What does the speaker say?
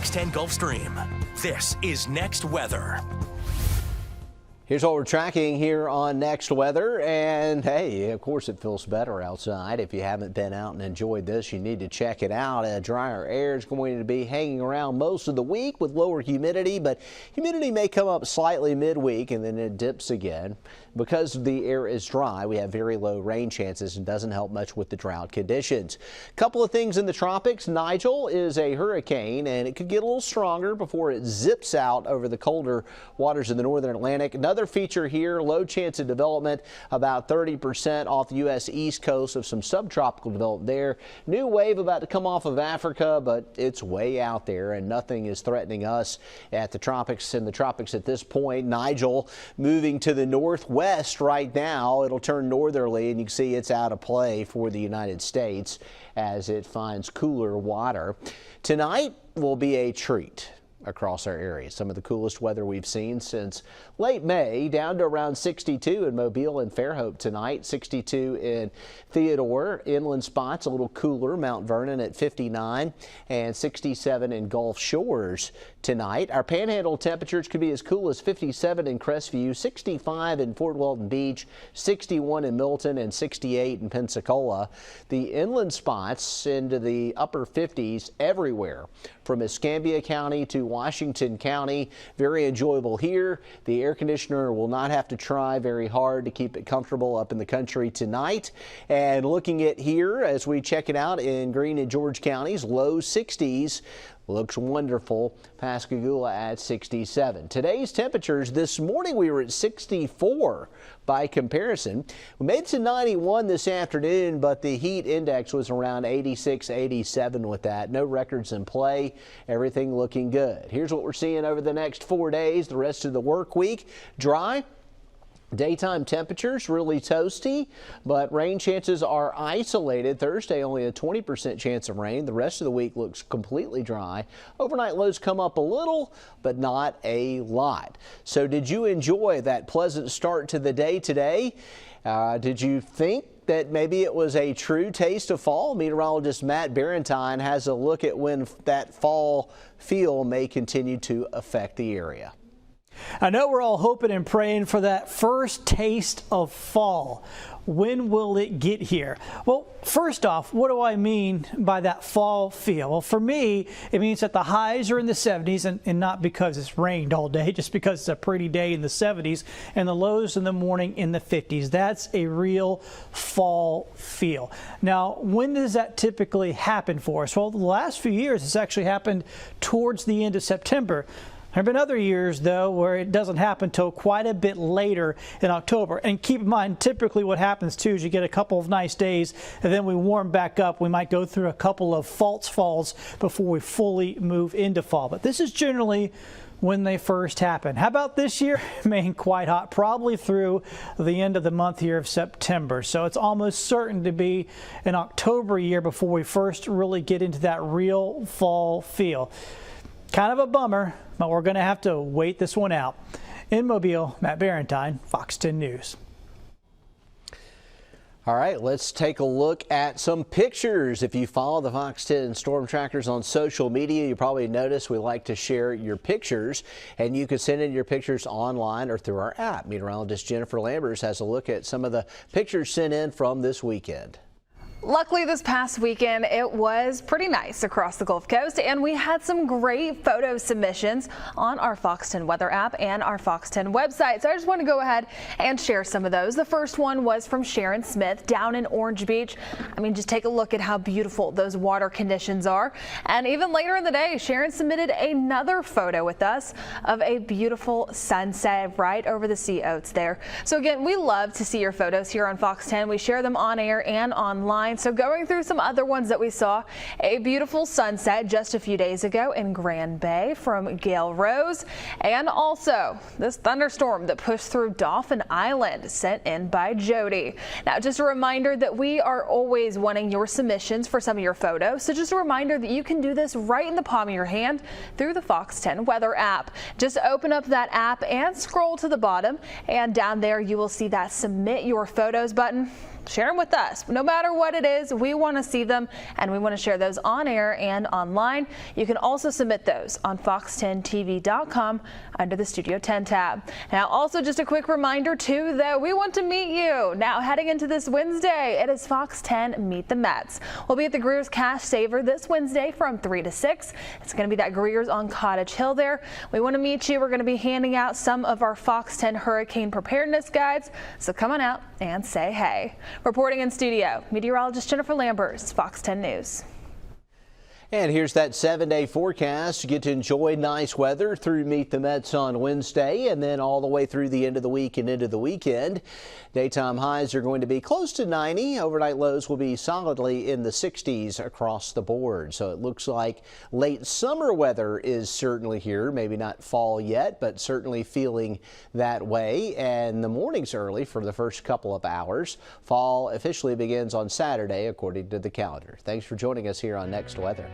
Fox 10 Gulfstream. This is Next Weather. Here's what we're tracking here on Next Weather, and hey, of course it feels better outside. If you haven't been out and enjoyed this, you need to check it out. Drier air is going to be hanging around most of the week with lower humidity, but humidity may come up slightly midweek and then it dips again. Because the air is dry, we have very low rain chances and doesn't help much with the drought conditions. Couple of things in the tropics. Nigel is a hurricane and it could get a little stronger before it zips out over the colder waters of the northern Atlantic. Another feature here, low chance of development, about 30% off the U.S. East Coast of some subtropical development there. New wave about to come off of Africa, but it's way out there and nothing is threatening us at the tropics. In the tropics at this point, Nigel moving to the northwest right now. It'll turn northerly and you can see it's out of play for the United States as it finds cooler water. Tonight will be a treat across our area. Some of the coolest weather we've seen since late May, down to around 62 in Mobile and Fairhope tonight, 62 in Theodore. Inland spots a little cooler, Mount Vernon at 59 and 67 in Gulf Shores tonight. Our panhandle temperatures could be as cool as 57 in Crestview, 65 in Fort Walton Beach, 61 in Milton and 68 in Pensacola. The inland spots into the upper 50s everywhere from Escambia County to Washington County. Very enjoyable here. The air conditioner will not have to try very hard to keep it comfortable up in the country tonight. And looking at here as we check it out in Greene and George counties, low 60s. Looks wonderful. Pascagoula at 67. Today's temperatures, this morning we were at 64 by comparison. We made it to 91 this afternoon, but the heat index was around 86, 87 with that. No records in play. Everything looking good. Here's what we're seeing over the next 4 days. The rest of the work week, dry. Daytime temperatures really toasty, but rain chances are isolated. Thursday only a 20% chance of rain. The rest of the week looks completely dry. Overnight lows come up a little, but not a lot. So did you enjoy that pleasant start to the day today? Did you think that maybe it was a true taste of fall? Meteorologist Matt Barentine has a look at when that fall feel may continue to affect the area. I know we're all hoping and praying for that first taste of fall. When will it get here? Well, first off, what do I mean by that fall feel? Well, for me, it means that the highs are in the 70s and not because it's rained all day, just because it's a pretty day in the 70s, and the lows in the morning in the 50s. That's a real fall feel. Now, when does that typically happen for us? Well, the last few years, it's actually happened towards the end of September. There have been other years, though, where it doesn't happen until quite a bit later in October. And keep in mind, typically what happens, too, is you get a couple of nice days, and then we warm back up. We might go through a couple of false falls before we fully move into fall. But this is generally when they first happen. How about this year? Remain quite hot, probably through the end of the month here of September. So it's almost certain to be an October year before we first really get into that real fall feel. Kind of a bummer, but we're going to have to wait this one out. In Mobile, Matt Barentine, Fox 10 News. All right, let's take a look at some pictures. If you follow the Fox 10 Storm Trackers on social media, you probably notice we like to share your pictures, and you can send in your pictures online or through our app. Meteorologist Jennifer Lambers has a look at some of the pictures sent in from this weekend. Luckily, this past weekend, it was pretty nice across the Gulf Coast, and we had some great photo submissions on our Fox 10 weather app and our Fox 10 website. So I just want to go ahead and share some of those. The first one was from Sharon Smith down in Orange Beach. I mean, just take a look at how beautiful those water conditions are. And even later in the day, Sharon submitted another photo with us of a beautiful sunset right over the sea oats there. So again, we love to see your photos here on Fox 10. We share them on air and online. So going through some other ones that we saw, a beautiful sunset just a few days ago in Grand Bay from Gail Rose, and also this thunderstorm that pushed through Dauphin Island sent in by Jody. Now, just a reminder that we are always wanting your submissions for some of your photos. So just a reminder that you can do this right in the palm of your hand through the Fox 10 weather app. Just open up that app and scroll to the bottom, and down there you will see that submit your photos button. share them with us. No matter what it is, we want to see them, and we want to share those on air and online. You can also submit those on fox10tv.com under the Studio 10 tab. Now, also just a quick reminder too that we want to meet you. Now, heading into this Wednesday, it is Fox 10 Meet the Mets. We'll be at the Greer's Cash Saver this Wednesday from 3 to 6. It's going to be that Greer's on Cottage Hill there. We want to meet you. We're going to be handing out some of our Fox 10 hurricane preparedness guides, so come on out and say hey. Reporting in studio, meteorologist Jennifer Lambers, Fox 10 News. And here's that 7-day forecast. You get to enjoy nice weather through Meet the Mets on Wednesday and then all the way through the end of the week and into the weekend. Daytime highs are going to be close to 90. Overnight lows will be solidly in the 60s across the board. So it looks like late summer weather is certainly here. Maybe not fall yet, but certainly feeling that way. And the morning's early for the first couple of hours. Fall officially begins on Saturday, according to the calendar. Thanks for joining us here on Next Weather.